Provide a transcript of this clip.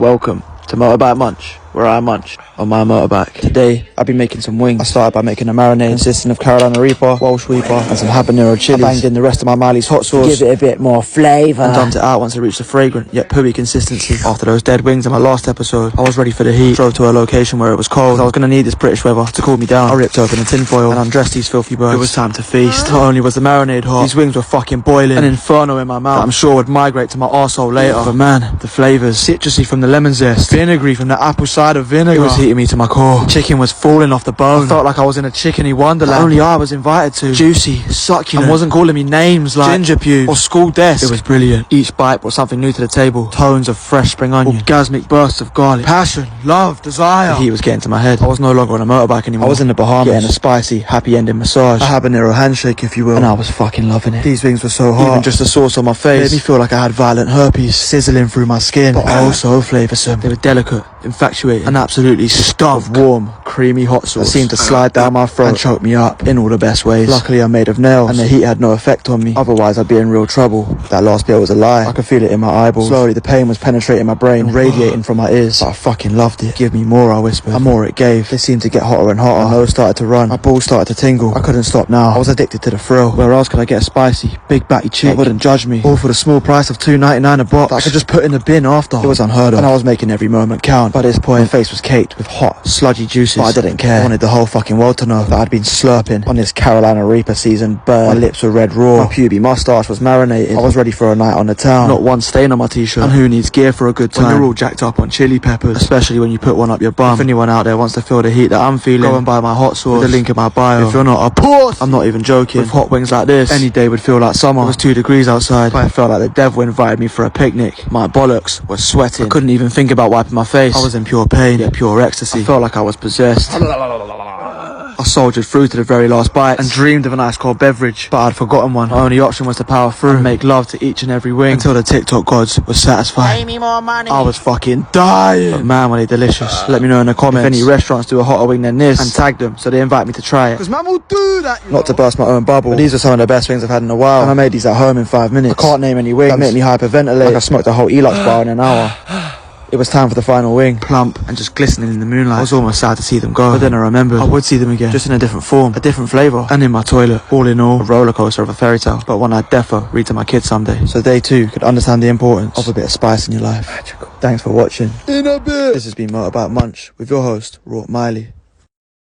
Welcome to Motorbike Munch, where I munch on my motorbike. Today, I'll be making some wings. I started by making a marinade consisting of Carolina Reaper, Welsh Reaper, and some habanero chilies. I banged in the rest of my Miley's hot sauce to give it a bit more flavour, and dumped it out once it reached a fragrant yet pooey consistency. After those dead wings in my last episode, I was ready for the heat. Drove to a location where it was cold. I was going to need this British weather to cool me down. I ripped open a tinfoil and undressed these filthy birds. It was time to feast. Not only was the marinade hot, these wings were fucking boiling. An inferno in my mouth that I'm sure would migrate to my arsehole later. But man, the flavours. Citrusy from the lemon zest, vinegary from the apple cider vinegar. It was heating me to my core. Chicken was falling off the bone. I felt like I was in a chickeny wonderland that only I was invited to. Juicy, succulent, and wasn't calling me names like ginger pube or school desk. It was brilliant. Each bite brought something new to the table. Tones of fresh spring onion, orgasmic bursts of garlic, passion, love, desire. The heat was getting to my head. I was no longer on a motorbike anymore. I was in the Bahamas, getting a spicy, happy ending massage, a habanero handshake if you will, and I was fucking loving it. These wings were so hot, even just the sauce on my face made me feel like I had violent herpes sizzling through my skin, but oh so flavoursome. They were delicate, infatuated, and absolutely stuffed with warm, creamy hot sauce that seemed to slide down my throat and choke me up in all the best ways. Luckily I'm made of nails, and the heat had no effect on me, otherwise I'd be in real trouble. That last bit was a lie. I could feel it in my eyeballs. Slowly the pain was penetrating my brain and radiating from my ears, but I fucking loved it. Give me more, I whispered. The more it gave, they seemed to get hotter and hotter. My nose started to run, my balls started to tingle. I couldn't stop now. I was addicted to the thrill. Where else could I get a spicy, big batty chick that wouldn't judge me, all for the small price of $2.99 a box that I could just put in the bin after? It was unheard of, and I was making every moment count. By this point, my face was caked with hot, sludgy juices, but I didn't care. I wanted the whole fucking world to know that I'd been slurping on this Carolina Reaper seasoned bird. My lips were red raw, my pubic moustache was marinated. I was ready for a night on the town, not one stain on my t-shirt. And who needs gear for a good time when you're all jacked up on chili peppers, especially when you put one up your bum? If anyone out there wants to feel the heat that I'm feeling, go and buy my hot sauce with the link in my bio. If you're not a puss, I'm not even joking. With hot wings like this, any day would feel like summer. It was 2 degrees outside, but I felt like the devil invited me for a picnic. My bollocks were sweating. I couldn't even think about wiping my face. I was in pure pain, yet pure ecstasy. I felt like I was possessed. I soldiered through to the very last bite and dreamed of an ice cold beverage, but I'd forgotten one. My only option was to power through and make love to each and every wing until the TikTok gods were satisfied. Pay me more money. I was fucking dying. But man, were they delicious. Let me know in the comments if any restaurants do a hotter wing than this, and tag them so they invite me to try it. Cause man will do that, Not to burst my own bubble, but these are some of the best wings I've had in a while, and I made these at home in 5 minutes. I can't name any wings that make me hyperventilate like I smoked a whole Elux bar in an hour. It was time for the final wing, plump and just glistening in the moonlight. I was almost sad to see them go, but then I remembered I would see them again, just in a different form, a different flavour, and in my toilet. All in all, a roller coaster of a fairy tale, but one I'd defo read to my kids someday, so they too could understand the importance of a bit of spice in your life. Magical. Thanks for watching. In a bit. This has been Motorbike Munch with your host, Miley.